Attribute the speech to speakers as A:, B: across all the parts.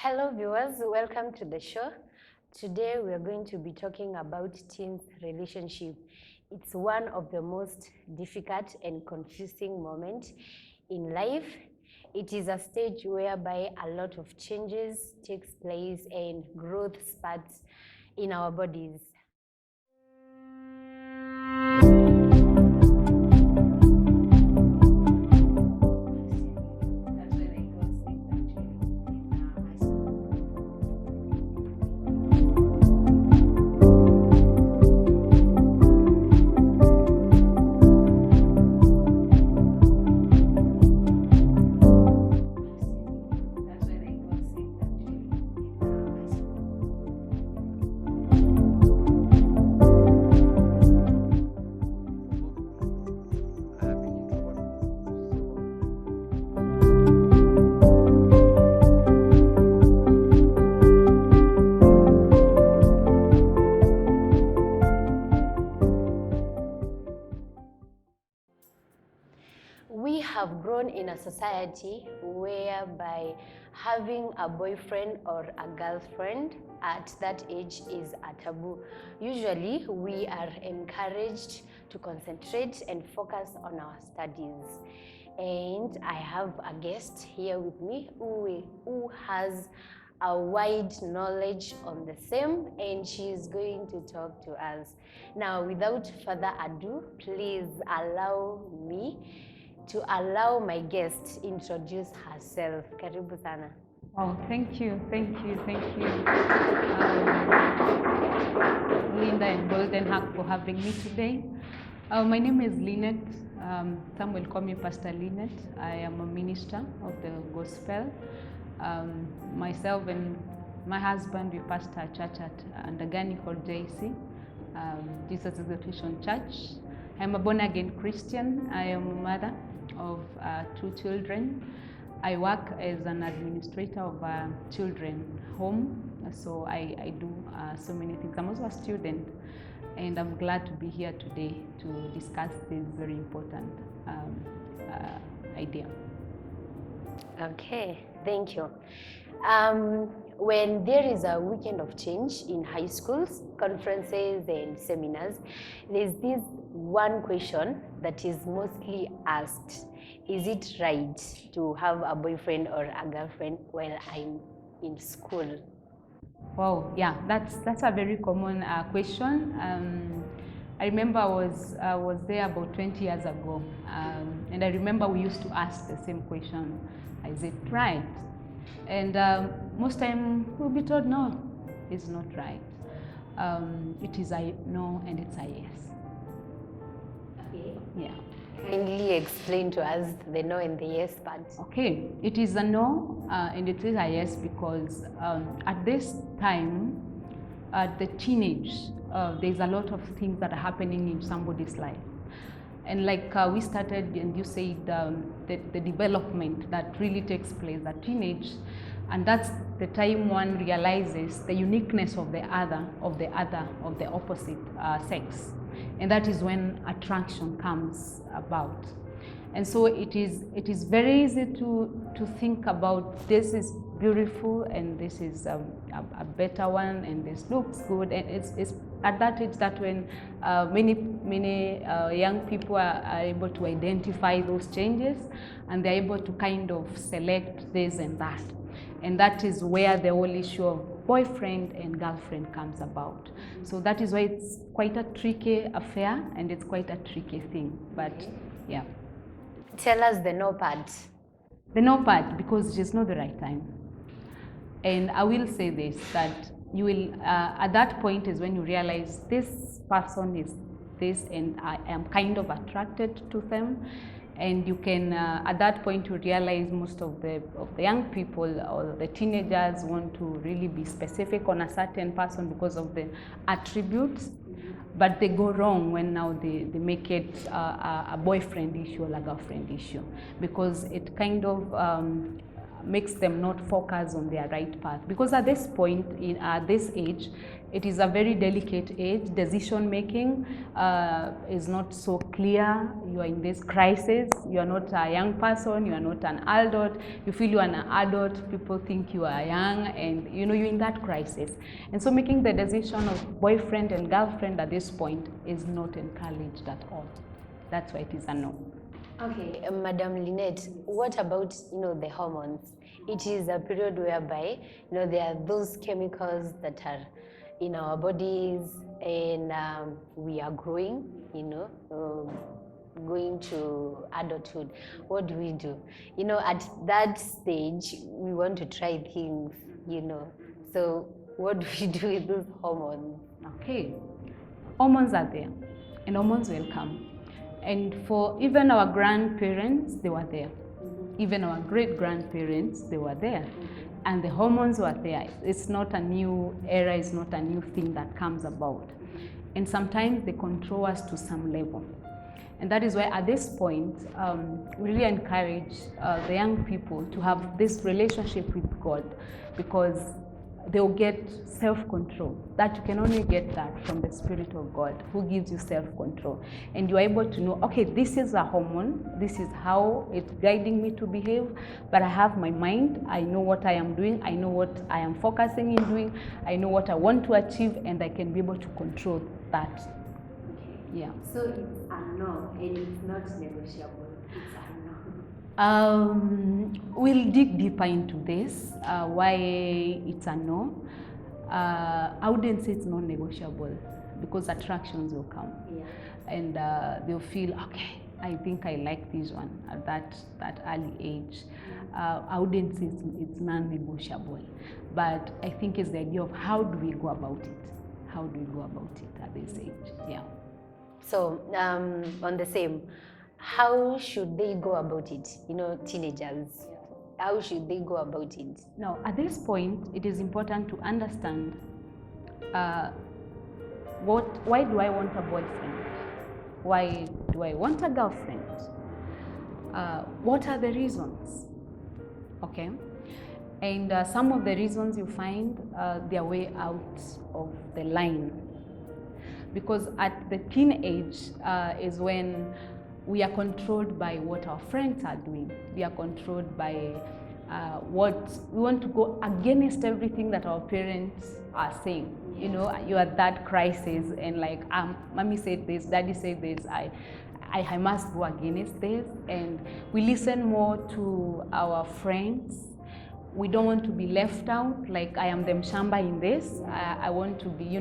A: Hello viewers, welcome to the show. Today we are going to be talking about teens relationship. It's one of the most difficult and confusing moments in life. It is a stage whereby a lot of changes takes place and growth spurts in our bodies. We have grown in a society whereby having a boyfriend or a girlfriend at that age is a taboo. Usually, we are encouraged to concentrate and focus on our studies. And I have a guest here with me who has a wide knowledge on the same, and she is going to talk to us. Now, without further ado, please allow me to allow my guest introduce herself. Karibu sana.
B: Oh, thank you. Linda and Golden Hack for having me today. My name is Lynette. Some will call me Pastor Lynette. I am a minister of the gospel. Myself and my husband, we pastor a church at Ndagani called JC, Jesus Exaltation Church. I'm a born-again Christian. I am a mother of 2 children. I work as an administrator of a children home, so I do so many things. I'm also a student, and I'm glad to be here today to discuss this very important idea.
A: Okay, thank you. When there is a weekend of change in high schools, conferences and seminars, there's this one question that is mostly asked. Is it right to have a boyfriend or a girlfriend while I'm in school?
B: Wow, yeah, that's a very common question. I remember I was there about 20 years ago, and I remember we used to ask the same question: is it right? And most time we'll be told no, it's not right. It is a no and it's a yes.
A: Okay.
B: Yeah.
A: Kindly explain to us the no and the yes part.
B: Okay, it is a no and it is a yes because at this time, at the teenage, there's a lot of things that are happening in somebody's life. And like we started, and you said the development that really takes place at teenage, and that's the time one realizes the uniqueness of the opposite sex, and that is when attraction comes about. And so it is very easy to think about this is beautiful and this is a better one and this looks good, and it's at that age that when many young people are able to identify those changes, and they're able to kind of select this and that, and that is where the whole issue of boyfriend and girlfriend comes about. So that is why it's quite a tricky affair and it's quite a tricky thing, but yeah.
A: Tell us the no part.
B: The no part, because it's not the right time. And I will say this, that you will, at that point is when you realize this person is this and I am kind of attracted to them. And you can, at that point, you realize most of the young people or the teenagers want to really be specific on a certain person because of the attributes. But they go wrong when now they make it a boyfriend issue or a girlfriend issue, because it kind of makes them not focus on their right path. Because at this point, at this age, it is a very delicate age. Decision making is not so clear. You are in this crisis. You are not a young person. You are not an adult. You feel you are an adult. People think you are young, and you're in that crisis. And so making the decision of boyfriend and girlfriend at this point is not encouraged at all. That's why it is a no.
A: Okay, Madam Lynette, what about the hormones? It is a period whereby there are those chemicals that are in our bodies, and we are growing, going to adulthood. What do? At that stage, we want to try things, So what do we do with those hormones?
B: Okay, hormones are there, and hormones will come. And for even our grandparents, they were there. Even our great-grandparents, they were there. And the hormones were there. It's not a new era, it's not a new thing that comes about. And sometimes they control us to some level. And that is why at this point, we really encourage the young people to have this relationship with God, because they'll get self-control. That you can only get that from the Spirit of God, who gives you self-control. And you're able to know, okay, this is a hormone, this is how it's guiding me to behave, but I have my mind, I know what I am doing, I know what I am focusing in doing, I know what I want to achieve, and I can be able to control that.
A: Okay.
B: Yeah.
A: So it's a no, and it's not negotiable. It's a no.
B: We'll dig deeper into this, why it's a no. I wouldn't say it's non-negotiable, because attractions will come.
A: Yeah.
B: And they'll feel, okay, I think I like this one at that early age. I wouldn't say it's non-negotiable, but I think it's the idea of how do we go about it? How do we go about it at this age? Yeah.
A: So on the same, how should they go about it? Teenagers, how should they go about it?
B: Now, at this point, it is important to understand why do I want a boyfriend? Why do I want a girlfriend? What are the reasons? Okay? And some of the reasons you find their way out of the line. Because at the teenage is when we are controlled by what our friends are doing. We are controlled by what we want to go against everything that our parents are saying. You are at that crisis, and like, mommy said this, daddy said this, I must go against this, and we listen more to our friends. We don't want to be left out, like I am the mshamba in this. I want to be,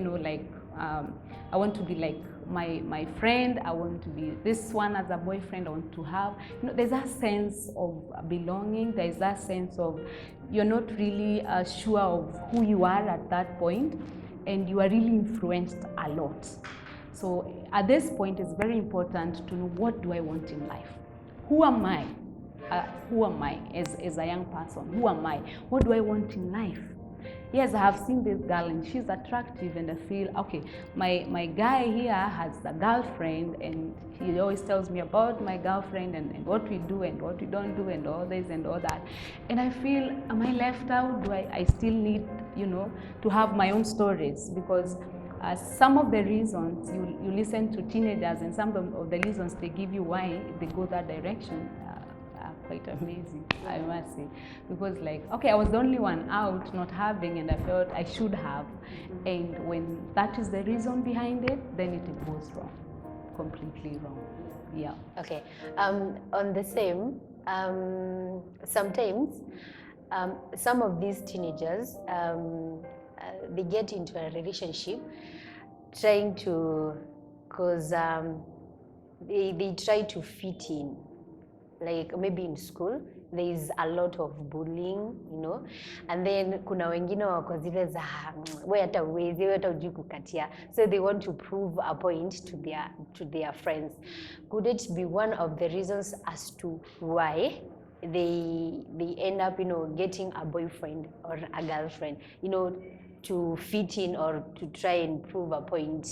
B: I want to be like my friend. I want to be this one as a boyfriend. I want to have, there's that sense of belonging. There's that sense of you're not really sure of who you are at that point, and you are really influenced a lot. So at this point, it's very important to know, what do I want in life? Who am I? Who am I as a young person? Who am I? What do I want in life? Yes, I have seen this girl and she's attractive, and I feel, okay, my guy here has a girlfriend, and he always tells me about my girlfriend and what we do and what we don't do and all this and all that. And I feel, am I left out? Do I still need, to have my own stories? Because some of the reasons you listen to teenagers, and some of the reasons they give you why they go that direction, quite amazing, I must say. Because okay, I was the only one out not having, and I felt I should have. And when that is the reason behind it, then it goes wrong, completely wrong. Yeah.
A: Okay. On the same, sometimes some of these teenagers, they get into a relationship trying to, because they try to fit in. Like maybe in school there is a lot of bullying, and then kuna wengine wako zile za wewe hata uwezi, wewe hata hujui kukatia, so they want to prove a point to their friends. Could it be one of the reasons as to why they end up getting a boyfriend or a girlfriend, to fit in or to try and prove a point?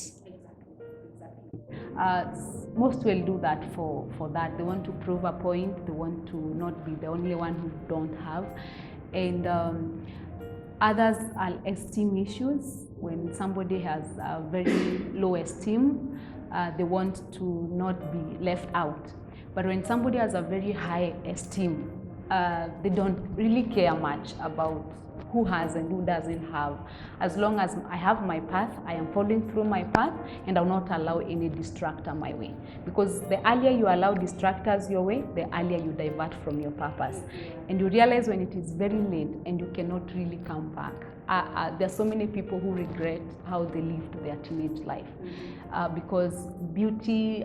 B: Most will do that for that. They want to prove a point. They want to not be the only one who don't have. And others are esteem issues. When somebody has a very low esteem, they want to not be left out. But when somebody has a very high esteem, they don't really care much about who has and who doesn't have. As long as I have my path, I am following through my path, and I'll not allow any distractor my way. Because the earlier you allow distractors your way, the earlier you divert from your purpose. And you realize when it is very late and you cannot really come back. There are so many people who regret how they lived their teenage life, because beauty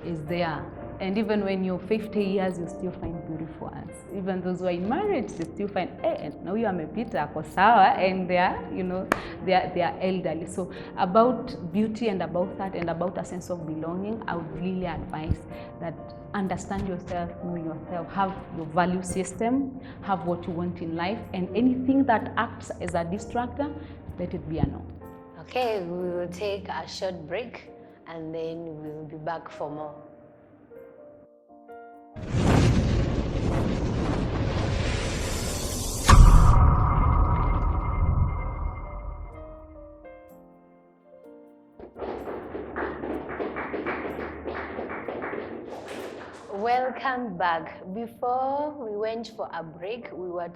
B: is there. And even when you're 50 years, you still find beautiful ones. Even those who are in marriage, they still find, hey, now you are Mepita, Kosawa, and they are, they are elderly. So about beauty and about that and about a sense of belonging, I would really advise that understand yourself, know yourself, have your value system, have what you want in life, and anything that acts as a distractor, let it be a no.
A: Okay, we will take a short break and then we will be back for more. Welcome back. Before we went for a break, we were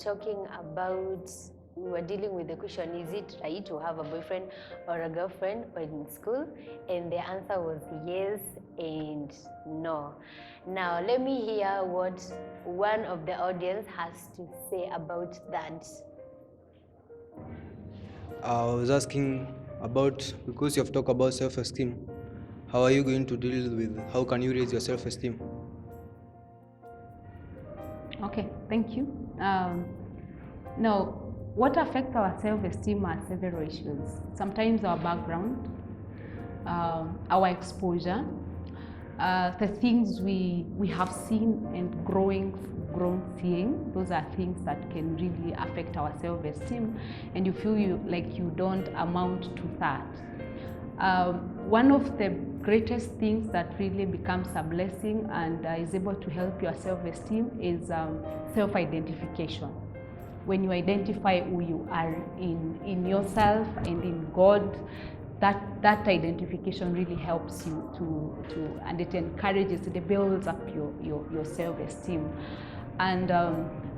A: dealing with the question, is it right to have a boyfriend or a girlfriend in school? And the answer was yes and no. Now, let me hear what one of the audience has to say about that.
C: I was asking about, because you have talked about self-esteem, how are you going to deal with, how can you raise your self-esteem?
B: Okay, thank you. Now, what affects our self-esteem are several issues. Sometimes our background, our exposure, the things we have seen and grown seeing. Those are things that can really affect our self-esteem, and you feel like you don't amount to that. One of the greatest things that really becomes a blessing and is able to help your self-esteem is self-identification. When you identify who you are in yourself and in God, that identification really helps you and it encourages, it builds up your self-esteem. And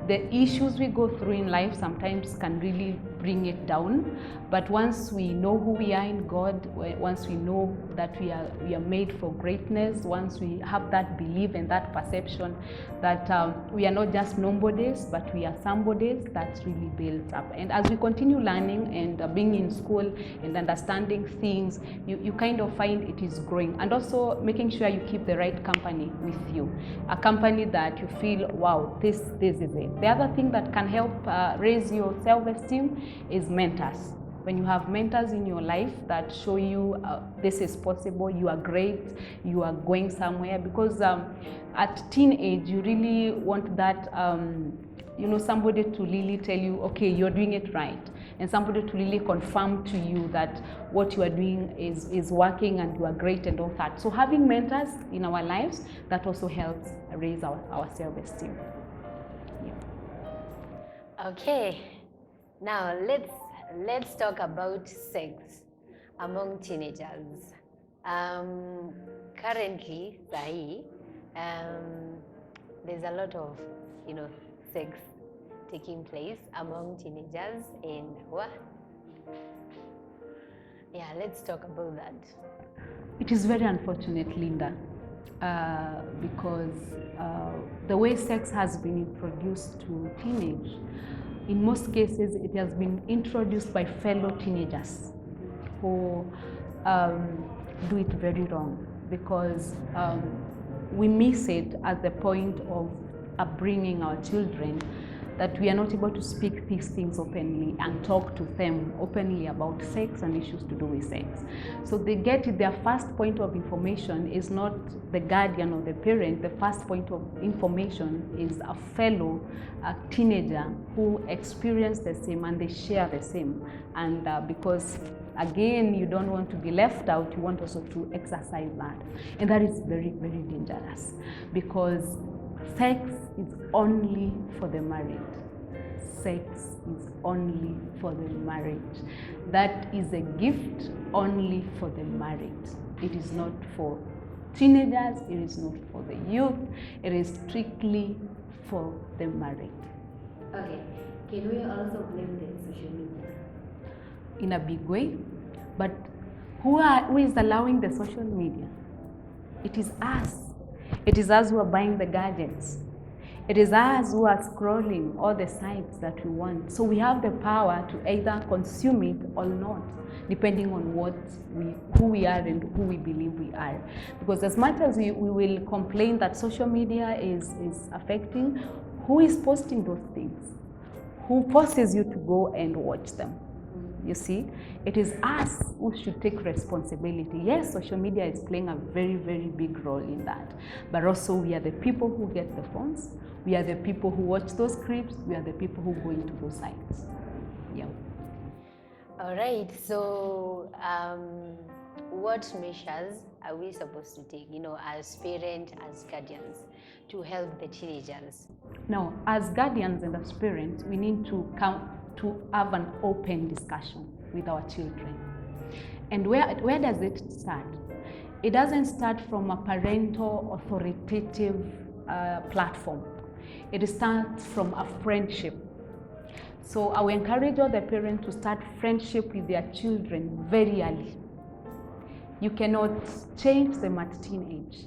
B: the issues we go through in life sometimes can really bring it down. But once we know who we are in God, once we know that we are made for greatness, once we have that belief and that perception that we are not just nobodies, but we are somebodies, that really builds up. And as we continue learning and being in school and understanding things, you kind of find it is growing. And also making sure you keep the right company with you, a company that you feel, wow, this is it. The other thing that can help raise your self-esteem is mentors. When you have mentors in your life that show you this is possible, you are great, you are going somewhere, because at teenage you really want that somebody to really tell you, okay, you're doing it right, and somebody to really confirm to you that what you are doing is working and you are great and all that. So having mentors in our lives, that also helps raise our self-esteem. Yeah.
A: Okay, now let's talk about sex among teenagers. Currently, there's a lot of sex taking place among teenagers, and let's talk about that.
B: It is very unfortunate, Linda, because the way sex has been introduced to teenage, in most cases it has been introduced by fellow teenagers who do it very wrong, because we miss it at the point of upbringing our children, that we are not able to speak these things openly and talk to them openly about sex and issues to do with sex. So they get it, their first point of information is not the guardian or the parent. The first point of information is a fellow teenager who experienced the same and they share the same. And because again, you don't want to be left out, you want also to exercise that. And that is very, very dangerous, because sex is only for the married. Sex is only for the married. That is a gift only for the married. It is not for teenagers, it is not for the youth, it is strictly for the married.
A: Okay, can we also blame the social media?
B: In a big way, but who is allowing the social media? It is us. It is us who are buying the gadgets. It is us who are scrolling all the sites that we want. So we have the power to either consume it or not, depending on who we are and who we believe we are. Because as much as we will complain that social media is affecting, who is posting those things? Who forces you to go and watch them? You see, it is us who should take responsibility. Yes, social media is playing a very, very big role in that. But also we are the people who get the phones. We are the people who watch those clips. We are the people who go into those sites. Yeah.
A: All right, so what measures are we supposed to take, as parents, as guardians, to help the teenagers?
B: Now, as guardians and as parents, we need to have an open discussion with our children. And where does it start? It doesn't start from a parental authoritative platform. It starts from a friendship. So I will encourage all the parents to start friendship with their children very early. You cannot change them at teenage.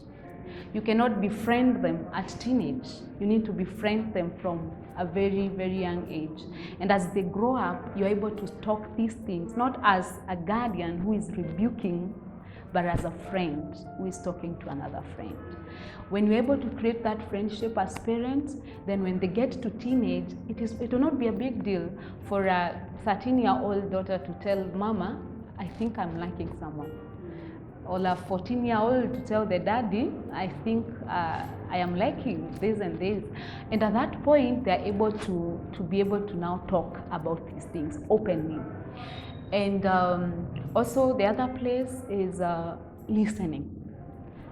B: You cannot befriend them at teenage. You need to befriend them from a very, very young age. And as they grow up, you're able to talk these things, not as a guardian who is rebuking, but as a friend who is talking to another friend. When you're able to create that friendship as parents, then when they get to teenage, it will not be a big deal for a 13-year-old daughter to tell mama, I think I'm liking someone. Or a 14-year-old to tell the daddy, I think I am liking this and this. And at that point, they're able to be able to now talk about these things openly. And also the other place is listening.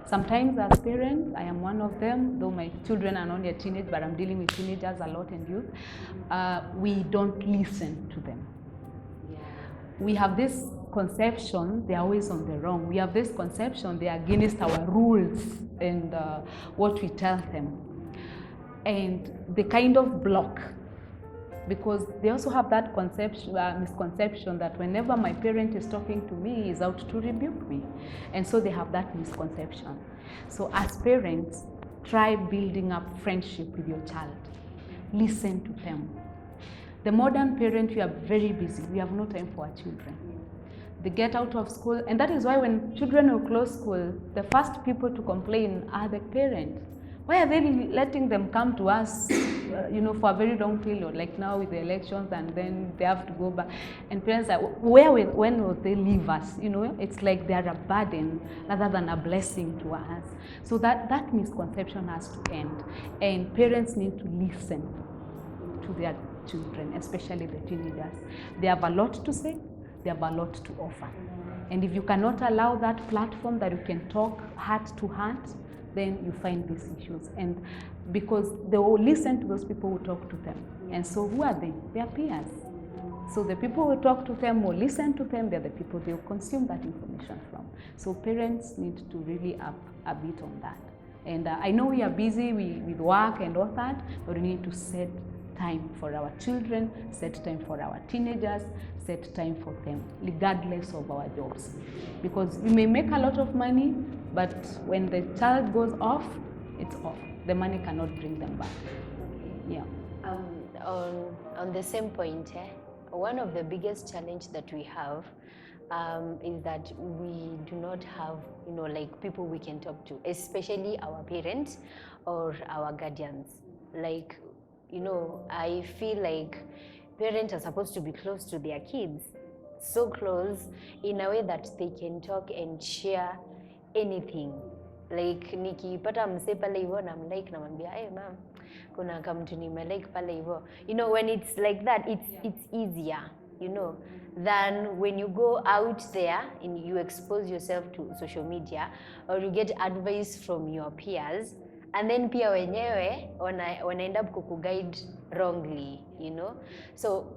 B: Sometimes as parents, I am one of them, though my children are not yet teenage, but I'm dealing with teenagers a lot and youth, we don't listen to them. We have this conception they are always on the wrong. We have this conception they are against our rules and what we tell them. And they kind of block, because they also have that misconception that whenever my parent is talking to me, he's out to rebuke me. And so they have that misconception. So as parents, try building up friendship with your child. Listen to them. The modern parent, we are very busy. We have no time for our children. They get out of school, and that is why when children will close school, the first people to complain are the parents. Why are they letting them come to us, for a very long period, like now with the elections, and then they have to go back? And parents are, when will they leave us? It's like they are a burden rather than a blessing to us. So that misconception has to end, and parents need to listen to their children, especially the teenagers. They have a lot to say. They have a lot to offer. And if you cannot allow that platform that you can talk heart to heart, then you find these issues. And because they will listen to those people who talk to them. And so who are they? They are peers. So the people who talk to them or listen to them, they're the people they will consume that information from. So parents need to really up a bit on that. And I know we are busy with work and all that, but we need to set time for our children, set time for our teenagers, set time for them, regardless of our jobs. Because we may make a lot of money, but when the child goes off, it's off. The money cannot bring them back. Yeah.
A: On the same point, one of the biggest challenge that we have is that we do not have, people we can talk to, especially our parents or our guardians. Like, I feel like parents are supposed to be close to their kids, so close in a way that they can talk and share anything. Like nikipata mse pale hivyo namlike, namwambia hey mom, kuna kamtu nimelike pale hivyo. When it's like that, it's easier, than when you go out there and you expose yourself to social media, or you get advice from your peers, and then pia wenyewe wana end up kukuguide wrongly, So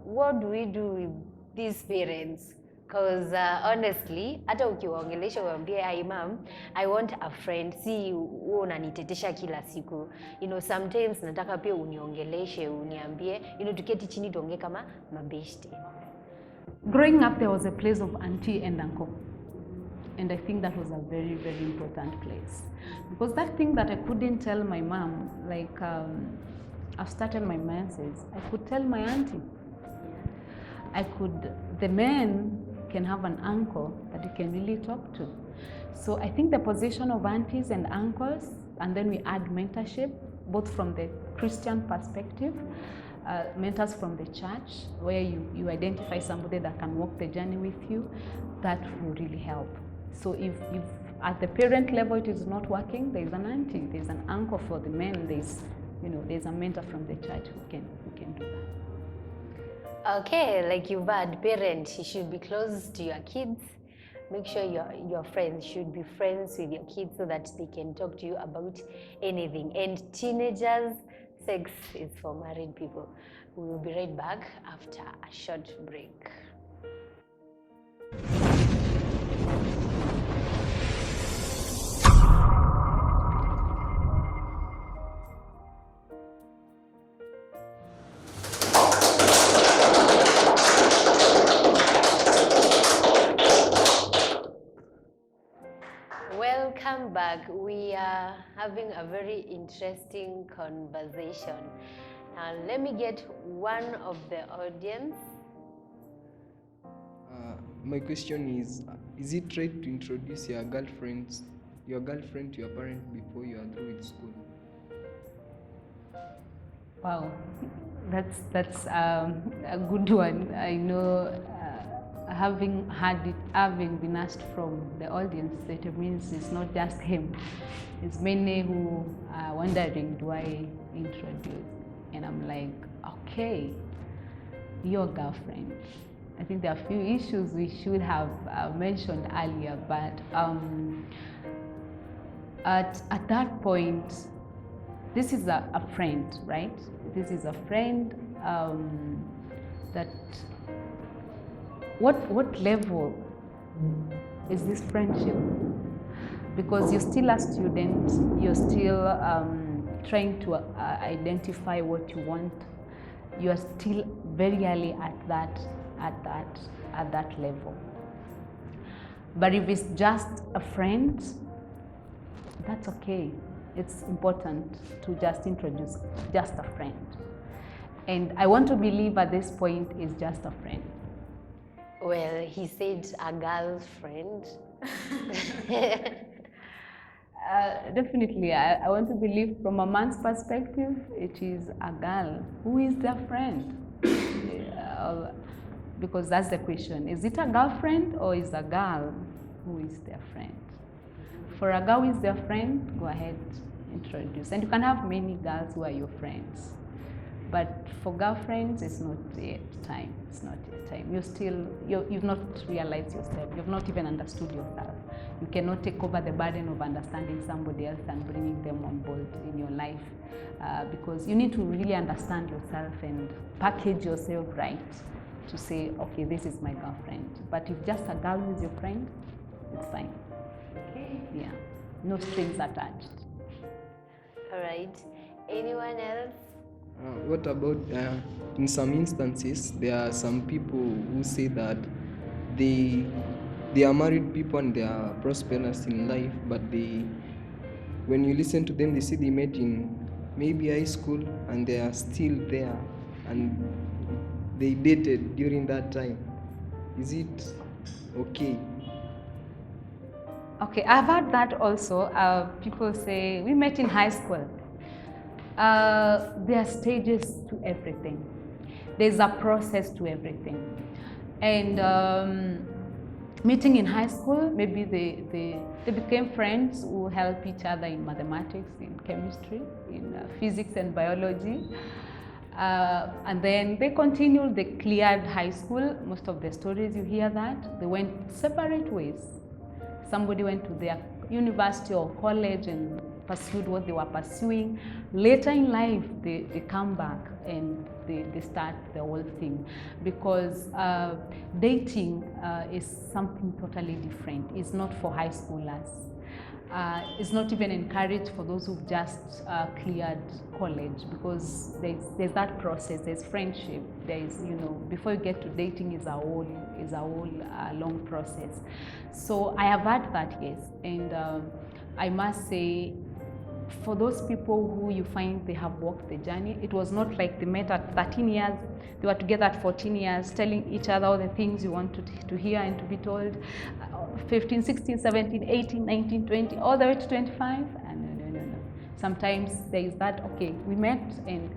A: what do we do with these parents? Because honestly, hata ukiwaongelesha uambie hi mom, I want a friend, si wewe unanitetesha kila siku. Sometimes nataka pia uniongeleshe, uniambie, tuketi chini tuongee kama mabeshte.
B: Growing up, there was a place of auntie and uncle. And I think that was a very, very important place. Because that thing that I couldn't tell my mom, like I've started my menses, I could tell my auntie. The men can have an uncle that you can really talk to. So I think the position of aunties and uncles, and then we add mentorship, both from the Christian perspective, mentors from the church, where you identify somebody that can walk the journey with you, that will really help. So if at the parent level it is not working, there is an auntie, there is an uncle for the men, there's a mentor from the church who can do that.
A: Okay, like you've had parents, you should be close to your kids. Make sure your friends should be friends with your kids so that they can talk to you about anything. And teenagers, sex is for married people. We will be right back after a short break. Welcome back. We are having a very interesting conversation. Now, let me get one of the audience.
C: My question is it right to introduce your girlfriend to your parent before you are through with school?
B: Wow, that's a good one. I know, having been asked from the audience, that means it's not just him. It's many who are wondering, do I introduce? And I'm like, okay, your girlfriend. I think there are a few issues we should have mentioned earlier, but at that point, this is a friend, right? This is a friend that, what level is this friendship? Because you're still a student, you're still trying to identify what you want. You are still very early at that level. But if it's just a friend, that's okay. It's important to just introduce just a friend. And I want to believe at this point is just a friend.
A: Well, he said a girlfriend.
B: Definitely, I want to believe from a man's perspective, it is a girl who is their friend. Because that's the question. Is it a girlfriend or is a girl who is their friend? For a girl who is their friend, go ahead, introduce. And you can have many girls who are your friends. But for girlfriends, it's not yet time. It's not yet time. You've not realized yourself. You've not even understood yourself. You cannot take over the burden of understanding somebody else and bringing them on board in your life. Because you need to really understand yourself and package yourself right to say, okay, this is my girlfriend. But if just a girl is your friend, it's fine.
A: Okay.
B: Yeah. No strings attached.
A: All right. Anyone else?
C: What about, in some instances, there are some people who say that they are married people and they are prosperous in life, but when you listen to them, they say they met in maybe high school and they are still there and they dated during that time. Is it okay?
B: Okay, I've heard that also. People say, we met in high school. There are stages to everything. There's a process to everything. And meeting in high school, maybe they became friends who help each other in mathematics, in chemistry, in physics and biology. And then they continued, they cleared high school. Most of the stories you hear that, they went separate ways. Somebody went to their university or college and pursued what they were pursuing. Later in life, they come back and they start the whole thing, because dating is something totally different. It's not for high schoolers. It's not even encouraged for those who've just cleared college, because there's that process, there's friendship, there's, before you get to dating is a whole long process. So I have had that, yes, and I must say, for those people who you find they have walked the journey, it was not like they met at 13 years, they were together at 14 years, telling each other all the things you want to hear and to be told. 15, 16, 17, 18, 19, 20, all the way to 25. No. Sometimes there is that, okay, we met and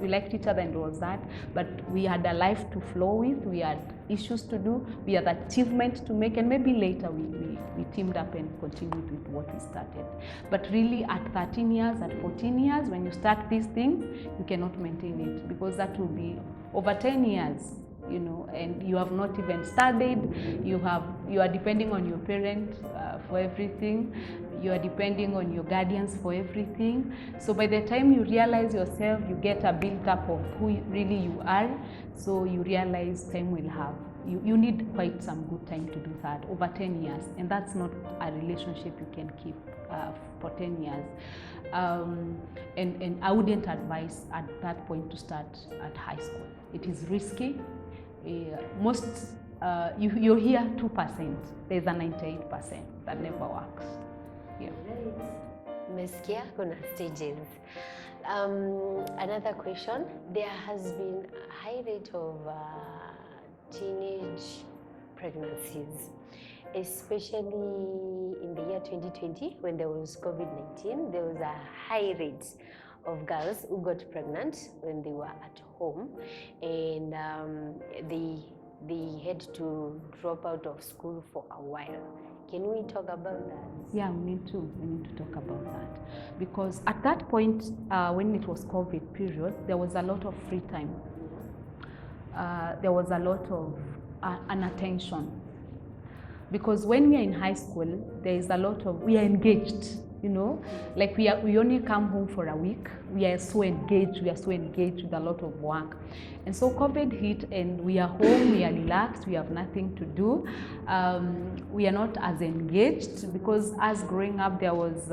B: we liked each other and all that, but we had a life to flow with, we had issues to do, we had achievement to make, and maybe later we teamed up and continued with what we started. But really at 13 years, at 14 years, when you start these things, you cannot maintain it, because that will be over 10 years, and you have not even studied, you are depending on your parents for everything, you are depending on your guardians for everything. So by the time you realize yourself, you get a build up of who really you are, so you realize time will have. You need quite some good time to do that, over 10 years, and that's not a relationship you can keep for 10 years. And I wouldn't advise at that point to start at high school. It is risky. Most, you hear 2%, there's a 98% that never works. Yeah.
A: Meskia kuna stages. Another question, there has been a high rate of teenage pregnancies, especially in the year 2020 when there was COVID-19. There was a high rate of girls who got pregnant when they were at home, and they had to drop out of school for a while. Can we talk about that?
B: Yeah, we need to talk about that, because at that point, when it was COVID period, there was a lot of free time. There was a lot of inattention, because when we are in high school, there is a lot of, we are engaged, like we only come home for a week. We are so engaged with a lot of work. And so COVID hit and we are home, we are relaxed, we have nothing to do. We are not as engaged, because as growing up, there was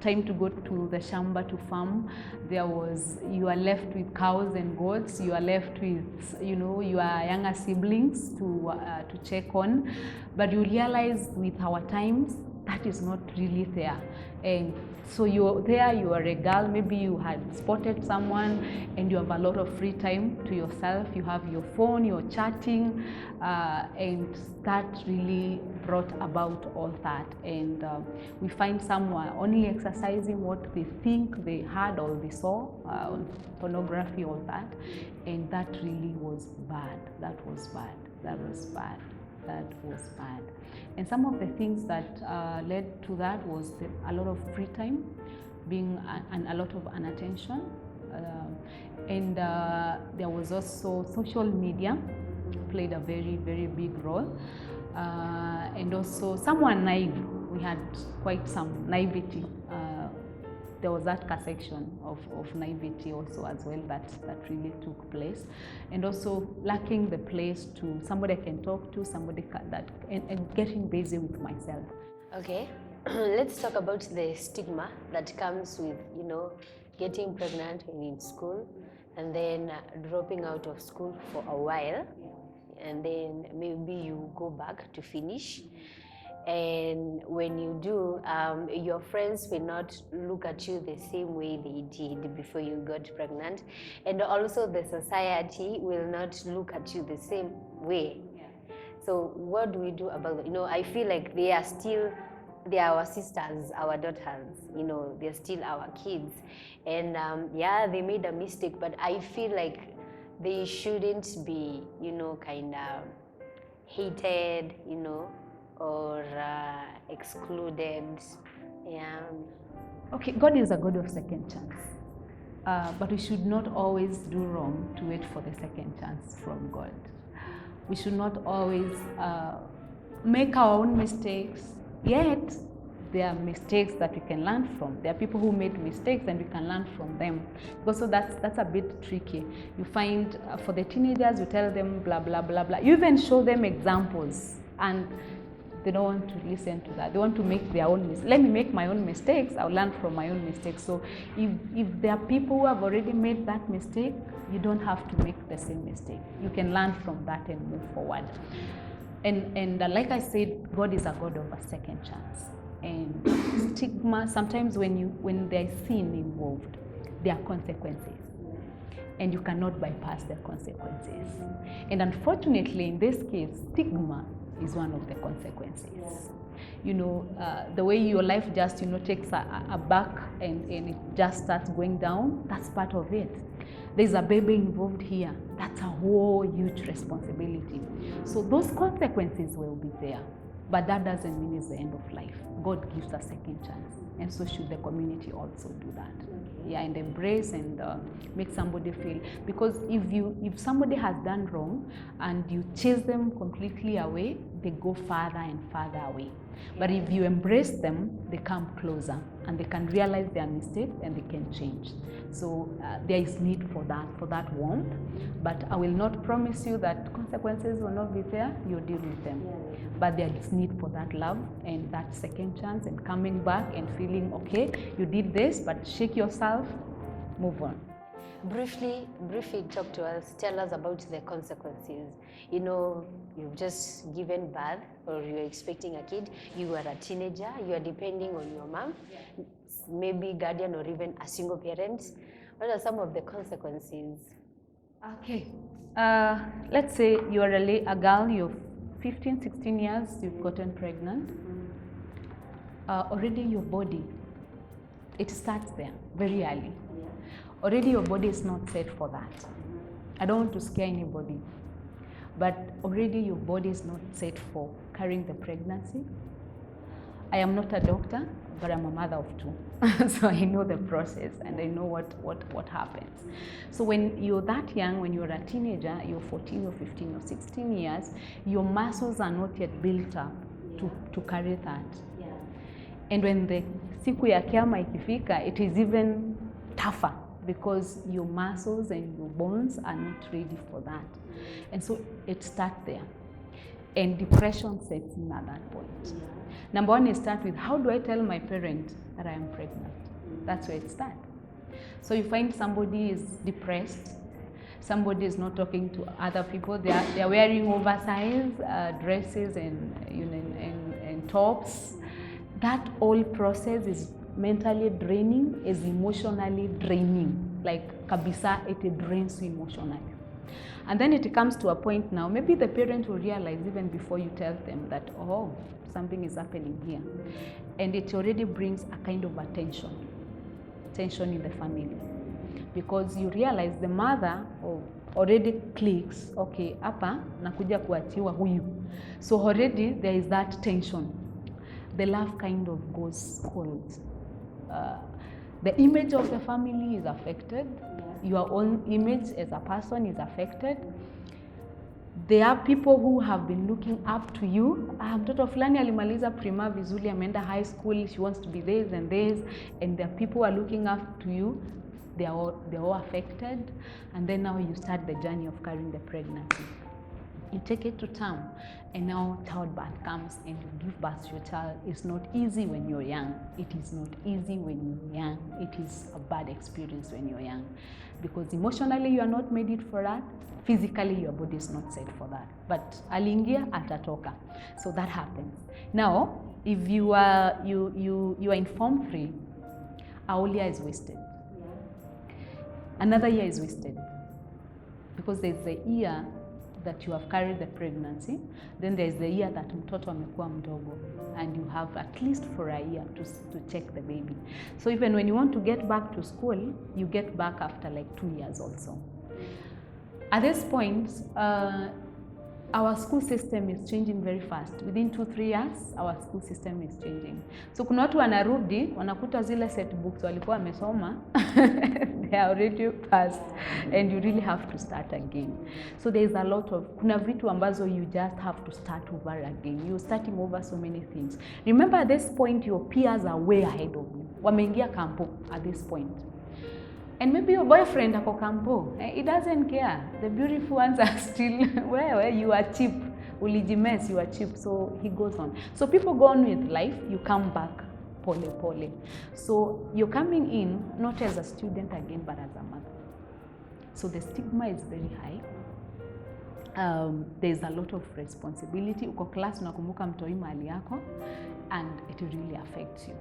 B: time to go to the shamba to farm. There was, you are left with cows and goats, you are left with, your younger siblings to check on. But you realize with our times, that is not really there. And so you're there, you are a girl, maybe you had spotted someone and you have a lot of free time to yourself, you have your phone, you're chatting, and that really brought about all that. And we find someone only exercising what they think they had or they saw on pornography, all that. And that really was bad. That was bad. And some of the things that led to that was a lot of free time, and a lot of inattention. And there was also social media played a very, very big role. And also someone naive. We had quite some naivety. There was that section of naivety also as well that really took place, and also lacking the place to somebody I can talk to, somebody and getting busy with myself.
A: Okay, let's talk about the stigma that comes with getting pregnant when in school, and then dropping out of school for a while, and then maybe you go back to finish. And when you do, your friends will not look at you the same way they did before you got pregnant. And also the society will not look at you the same way. So what do we do about that? I feel like they are our sisters, our daughters, you know, they're still our kids. And yeah, they made a mistake, but I feel like they shouldn't be, you know, kind of hated, you know, or excluded. Yeah.
B: Okay, God is a God of second chance. But we should not always do wrong to wait for the second chance from God. We should not always make our own mistakes, yet there are mistakes that we can learn from. There are people who made mistakes and we can learn from them. Also, that's a bit tricky. You find for the teenagers, you tell them blah, blah, blah, blah. You even show them examples and they don't want to listen to that. They want to make their own mistakes. Let me make my own mistakes. I'll learn from my own mistakes. So if there are people who have already made that mistake, you don't have to make the same mistake. You can learn from that and move forward. And like I said, God is a God of a second chance. And stigma, sometimes when there is sin involved, there are consequences. And you cannot bypass the consequences. And unfortunately, in this case, stigma is one of the consequences. You know, the way your life just, you know, takes a back and it just starts going down, that's part of it. There's a baby involved here. That's a whole huge responsibility. So those consequences will be there. But that doesn't mean it's the end of life. God gives a second chance. And so should the community also do that. Yeah, and embrace and make somebody feel. Because if somebody has done wrong and you chase them completely away, they go farther and farther away. But if you embrace them, they come closer and they can realize their mistakes and they can change. So there is need for that warmth. But I will not promise you that consequences will not be there. You deal with them. But there is need for that love and that second chance and coming back and feeling, okay, you did this, but shake yourself, move on.
A: Briefly talk to us, tell us about the consequences. You know, you've just given birth or you're expecting a kid, you are a teenager, you are depending on your mom, maybe guardian or even a single parent. What are some of the consequences?
B: Okay, let's say you're a girl, you're 15, 16 years, you've gotten pregnant. Already your body, it starts there very early. Already your body is not set for that. I don't want to scare anybody, but already your body is not set for carrying the pregnancy. I am not a doctor, but I'm a mother of two. So I know the process and I know what happens. So when you're that young, when you're a teenager, you're 14 or 15 or 16 years, your muscles are not yet built up to carry that. Yeah. And when the siku ya kiama ikifika, it is even tougher because your muscles and your bones are not ready for that. And so it starts there. And depression sets in at that point. Yeah. Number one, it starts with, how do I tell my parent that I am pregnant? That's where it starts. So you find somebody is depressed, somebody is not talking to other people, they are wearing oversized dresses and tops. That whole process is mentally draining, is emotionally draining. Like kabisa, it drains you emotionally. And then it comes to a point now, maybe the parent will realize even before you tell them that, oh, something is happening here. And it already brings a kind of tension in the family. Because you realize the mother already clicks, okay, hapa nakuja kuachiwa huyu. So already there is that tension. The love kind of goes cold. The image of the family is affected. Your own image as a person is affected. There are people who have been looking up to you. Mtoto fulani alimaliza prima vizuri, ameenda high school, she wants to be this and this, and there are people who are looking up to you. They're all affected, and then now you start the journey of carrying the pregnancy. You take it to term, and now childbirth comes and you give birth to your child. It's not easy when you're young. It is not easy when you're young. It is a bad experience when you're young. Because emotionally you are not made it for that. Physically your body is not set for that. But alingia atatoka. So that happens. Now, if you are in Form 3, a whole year is wasted. Another year is wasted. Because there's a year that you have carried the pregnancy, then there's the year that mtoto amekuwa mdogo, and you have at least for a year to check the baby. So even when you want to get back to school, you get back after like 2 years also. At this point, our school system is changing very fast. Within 2-3 years, our school system is changing. So kuna watu wanarudi, wanakuta zile set books walikuwa wamesoma, they are already passed, and you really have to start again. So there is a lot of, kuna vitu ambazo you just have to start over again. You're starting over so many things. Remember at this point, your peers are way ahead of you. Wameingia kampo at this point. And maybe your boyfriend ako kampo, he doesn't care. The beautiful ones are still, where you are cheap. Ulijimes, you are cheap, so he goes on. So people go on with life, you come back, pole. So you're coming in, not as a student again, but as a mother. So the stigma is very high. There's a lot of responsibility. Uko class, unakumbuka mtoi mali yako, and it really affects you.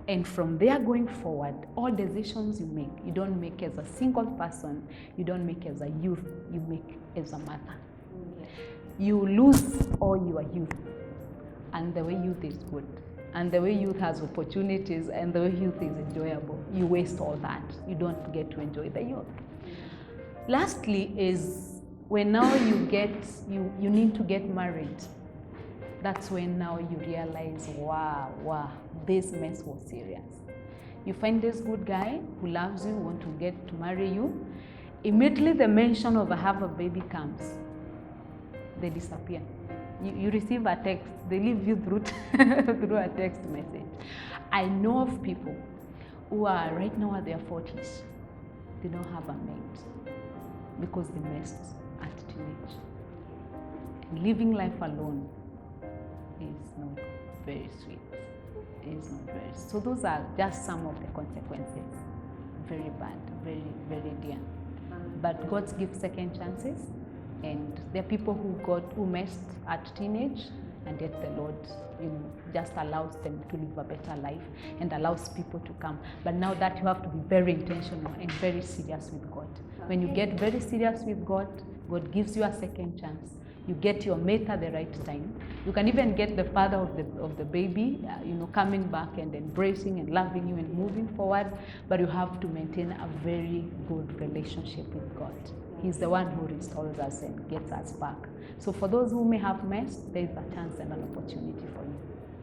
B: And from there going forward, all decisions you make, you don't make as a single person, you don't make as a youth, you make as a mother. You lose all your youth, and the way youth is good, and the way youth has opportunities, and the way youth is enjoyable, you waste all that. You don't get to enjoy the youth. Lastly is when now you need to get married. That's when now you realize, wow, this mess was serious. You find this good guy who loves you, want to get to marry you. Immediately the mention of have a baby comes, they disappear. You receive a text, they leave you through a text message. I know of people who are right now at their 40s, they don't have a mate because they messed at teenage. And living life alone is not very sweet. It's not very. So those are just some of the consequences. Very bad, very dear. But God gives second chances, and there are people who messed at teenage, and yet the Lord, just allows them to live a better life and allows people to come. But now that you have to be very intentional and very serious with God. When you get very serious with God, God gives you a second chance. You get your mate at the right time. You can even get the father of the baby, coming back and embracing and loving you and moving forward. But you have to maintain a very good relationship with God. He's the one who restores us and gets us back. So for those who may have messed, there is a chance and an opportunity for you.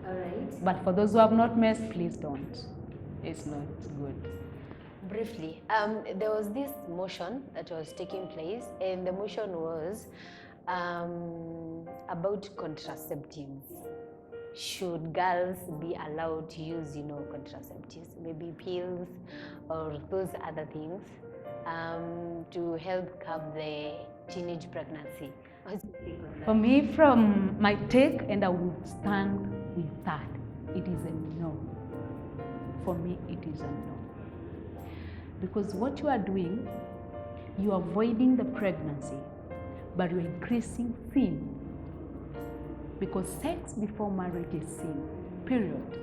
A: All right.
B: But for those who have not messed, please don't. It's not good.
A: Briefly, there was this motion that was taking place, and the motion was about contraceptives. Should girls be allowed to use, contraceptives, maybe pills or those other things, to help curb the teenage pregnancy?
B: For me, from my take, and I would stand with that, it is a no. For me, it is a no. Because what you are doing, you are avoiding the pregnancy, but you're increasing sin. Because sex before marriage is sin, period.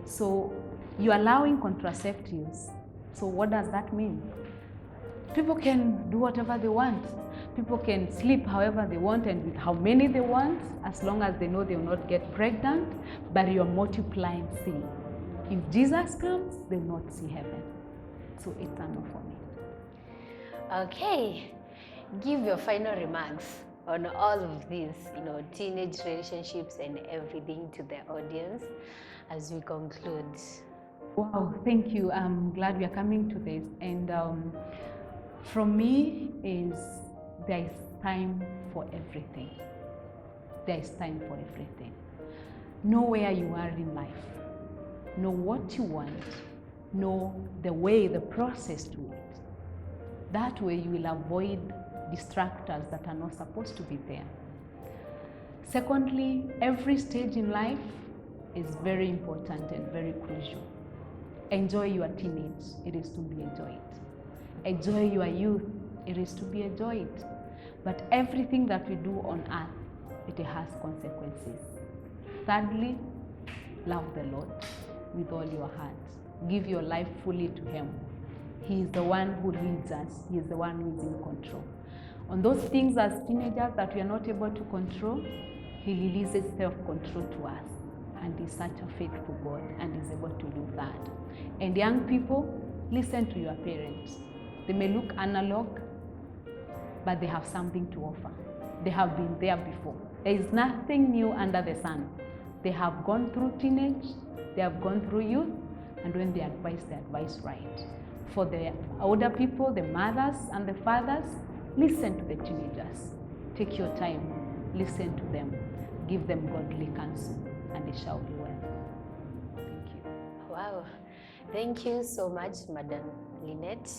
B: So you're allowing contraceptives. So what does that mean? People can do whatever they want. People can sleep however they want and with how many they want, as long as they know they will not get pregnant, but you're multiplying sin. If Jesus comes, they will not see heaven. So it's a no for me.
A: Okay, give your final remarks on all of these, teenage relationships and everything to the audience as we conclude.
B: Wow, thank you. I'm glad we are coming to this. And from me is there is time for everything. There is time for everything. Know where you are in life. Know what you want. Know the way, the process to it. That way you will avoid distractors that are not supposed to be there. Secondly, every stage in life is very important and very crucial. Enjoy your teenage, it is to be enjoyed. Enjoy your youth, it is to be enjoyed. But everything that we do on earth, it has consequences. Thirdly, love the Lord with all your heart. Give your life fully to Him. He is the one who leads us. He is the one who is in control. On those things as teenagers that we are not able to control, He releases self-control to us. And He's such a faithful God and is able to do that. And young people, listen to your parents. They may look analog, but they have something to offer. They have been there before. There is nothing new under the sun. They have gone through teenage, they have gone through youth, and when they advise right. For the older people, the mothers and the fathers, listen to the teenagers. Take your time, listen to them, give them godly counsel, and it shall be well. Thank you.
A: Wow. Thank you so much, Madam Lynette,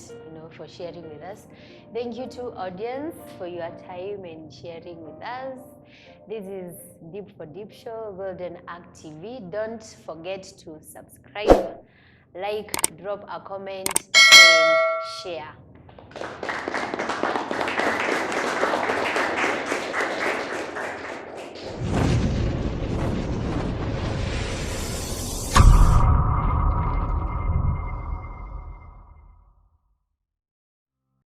A: for sharing with us. Thank you to audience for your time and sharing with us. This is Deep for Deep Show, Golden Act TV. Don't forget to subscribe, like, drop a comment, and share.